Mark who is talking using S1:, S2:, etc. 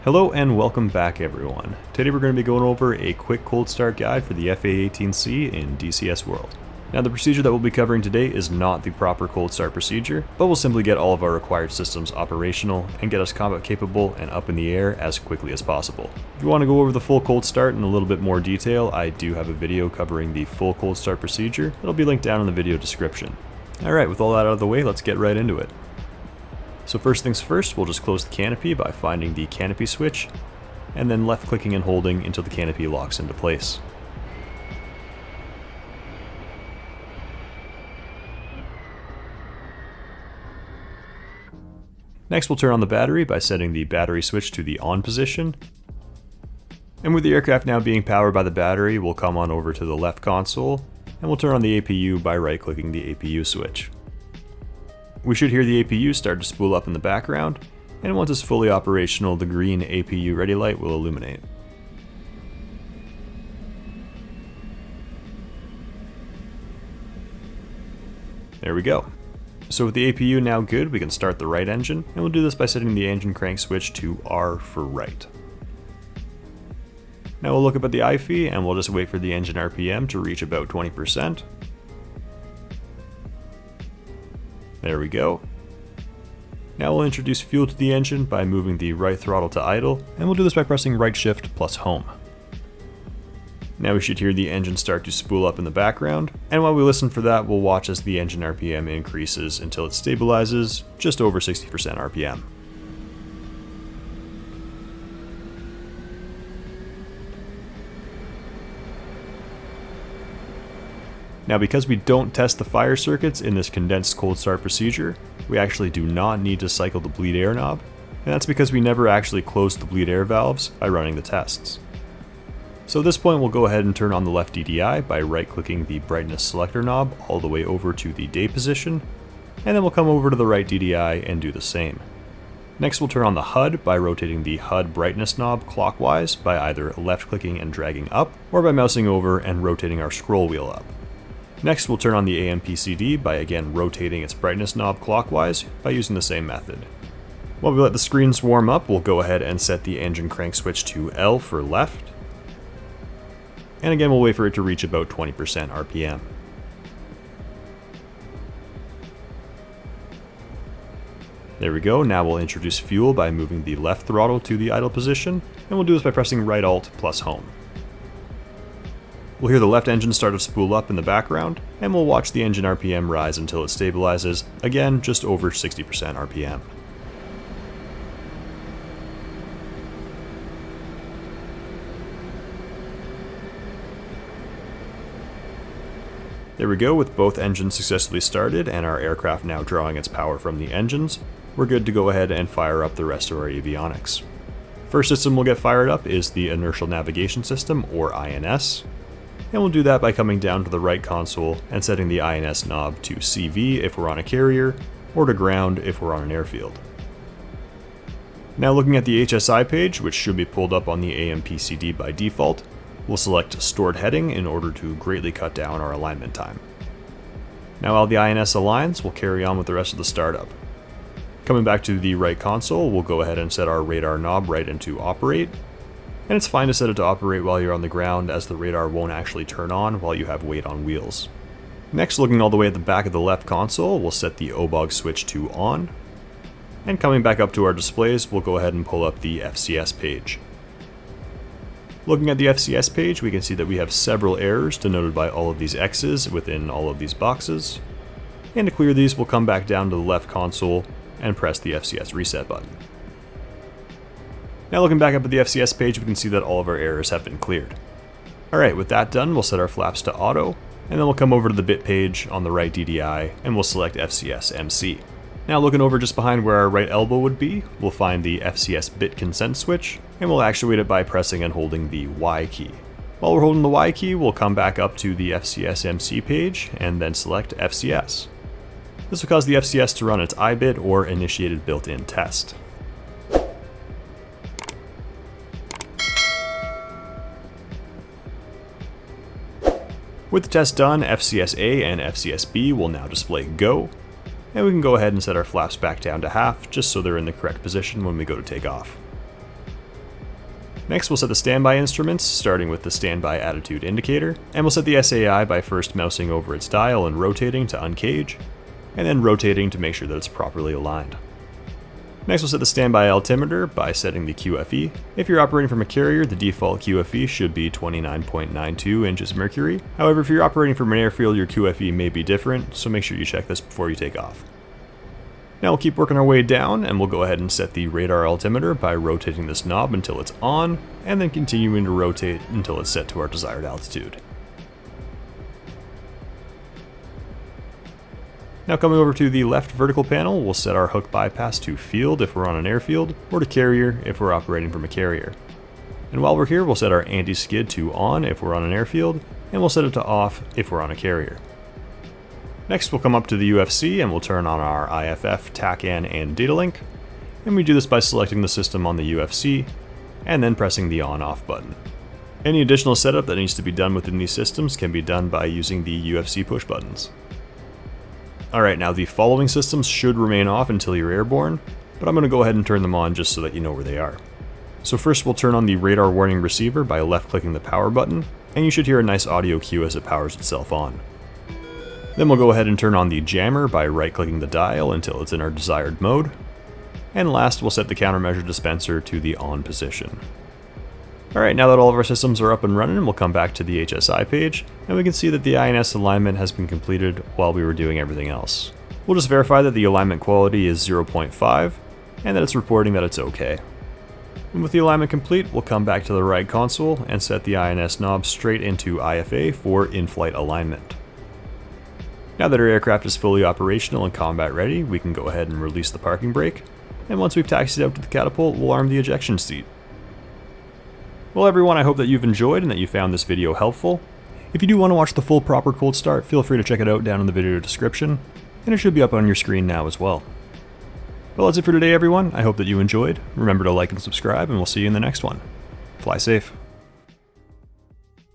S1: Hello and welcome back everyone. Today we're going to be going over a quick cold start guide for the A-18C in DCS World. Now the procedure that we'll be covering today is not the proper cold start procedure, but will simply get all of our required systems operational and get us combat capable and up in the air as quickly as possible. If you want to go over the full cold start in a little bit more detail, I do have a video covering the full cold start procedure that'll be linked down in the video description. Alright, with all that out of the way, let's get right into it. So first things first, we'll just close the canopy by finding the canopy switch, and then left clicking and holding until the canopy locks into place. Next we'll turn on the battery by setting the battery switch to the on position. And with the aircraft now being powered by the battery, we'll come on over to the left console, and we'll turn on the APU by right clicking the APU switch. We should hear the APU start to spool up in the background, and once it's fully operational, the green APU ready light will illuminate. There we go. So with the APU now good, we can start the right engine, and we'll do this by setting the engine crank switch to R for right. Now we'll look up at the IFE, and we'll just wait for the engine RPM to reach about 20%. There we go. Now we'll introduce fuel to the engine by moving the right throttle to idle, and we'll do this by pressing right shift plus home. Now we should hear the engine start to spool up in the background, and while we listen for that, we'll watch as the engine RPM increases until it stabilizes just over 60% RPM. Now because we don't test the fire circuits in this condensed cold start procedure, we actually do not need to cycle the bleed air knob, and that's because we never actually closed the bleed air valves by running the tests. So at this point we'll go ahead and turn on the left DDI by right clicking the brightness selector knob all the way over to the day position, and then we'll come over to the right DDI and do the same. Next we'll turn on the HUD by rotating the HUD brightness knob clockwise by either left clicking and dragging up, or by mousing over and rotating our scroll wheel up. Next we'll turn on the AMPCD by again rotating its brightness knob clockwise by using the same method. While we let the screens warm up, we'll go ahead and set the engine crank switch to L for left. And again we'll wait for it to reach about 20% RPM. There we go, now we'll introduce fuel by moving the left throttle to the idle position, and we'll do this by pressing right alt plus home. We'll hear the left engine start to spool up in the background, and we'll watch the engine RPM rise until it stabilizes, again just over 60% RPM. There we go, with both engines successfully started and our aircraft now drawing its power from the engines, we're good to go ahead and fire up the rest of our avionics. First system we'll get fired up is the Inertial Navigation System, or INS. And we'll do that by coming down to the right console and setting the INS knob to CV if we're on a carrier, or to ground if we're on an airfield. Now looking at the HSI page, which should be pulled up on the AMPCD by default, we'll select Stored Heading in order to greatly cut down our alignment time. Now while the INS aligns, we'll carry on with the rest of the startup. Coming back to the right console, we'll go ahead and set our radar knob right into Operate. And it's fine to set it to operate while you're on the ground, as the radar won't actually turn on while you have weight on wheels. Next, looking all the way at the back of the left console, we'll set the OBOG switch to on. And coming back up to our displays, we'll go ahead and pull up the FCS page. Looking at the FCS page, we can see that we have several errors denoted by all of these X's within all of these boxes. And to clear these, we'll come back down to the left console and press the FCS reset button. Now looking back up at the FCS page, we can see that all of our errors have been cleared. Alright, with that done, we'll set our flaps to auto, and then we'll come over to the bit page on the right DDI, and we'll select FCS MC. Now looking over just behind where our right elbow would be, we'll find the FCS bit consent switch, and we'll actuate it by pressing and holding the Y key. While we're holding the Y key, we'll come back up to the FCS MC page, and then select FCS. This will cause the FCS to run its iBit or initiated built-in test. With the test done, FCS-A and FCS-B will now display Go, and we can go ahead and set our flaps back down to half just so they're in the correct position when we go to take off. Next, we'll set the standby instruments, starting with the standby attitude indicator, and we'll set the SAI by first mousing over its dial and rotating to uncage, and then rotating to make sure that it's properly aligned. Next, we'll set the standby altimeter by setting the QFE. If you're operating from a carrier, the default QFE should be 29.92 inches mercury. However, if you're operating from an airfield, your QFE may be different, so make sure you check this before you take off. Now we'll keep working our way down, and we'll go ahead and set the radar altimeter by rotating this knob until it's on, and then continuing to rotate until it's set to our desired altitude. Now coming over to the left vertical panel, we'll set our hook bypass to field if we're on an airfield, or to carrier if we're operating from a carrier. And while we're here, we'll set our anti-skid to on if we're on an airfield, and we'll set it to off if we're on a carrier. Next, we'll come up to the UFC and we'll turn on our IFF, TACAN, and data link, and we do this by selecting the system on the UFC, and then pressing the on-off button. Any additional setup that needs to be done within these systems can be done by using the UFC push buttons. Alright, now the following systems should remain off until you're airborne, but I'm going to go ahead and turn them on just so that you know where they are. So first we'll turn on the radar warning receiver by left-clicking the power button, and you should hear a nice audio cue as it powers itself on. Then we'll go ahead and turn on the jammer by right-clicking the dial until it's in our desired mode. And last, we'll set the countermeasure dispenser to the on position. Alright, now that all of our systems are up and running, we'll come back to the HSI page, and we can see that the INS alignment has been completed while we were doing everything else. We'll just verify that the alignment quality is 0.5, and that it's reporting that it's okay. And with the alignment complete, we'll come back to the right console and set the INS knob straight into IFA for in-flight alignment. Now that our aircraft is fully operational and combat ready, we can go ahead and release the parking brake, and once we've taxied out to the catapult, we'll arm the ejection seat. Well everyone, I hope that you've enjoyed and that you found this video helpful. If you do want to watch the full proper cold start, feel free to check it out down in the video description, and it should be up on your screen now as well. Well, that's it for today everyone, I hope that you enjoyed. Remember to like and subscribe, and we'll see you in the next one. Fly safe.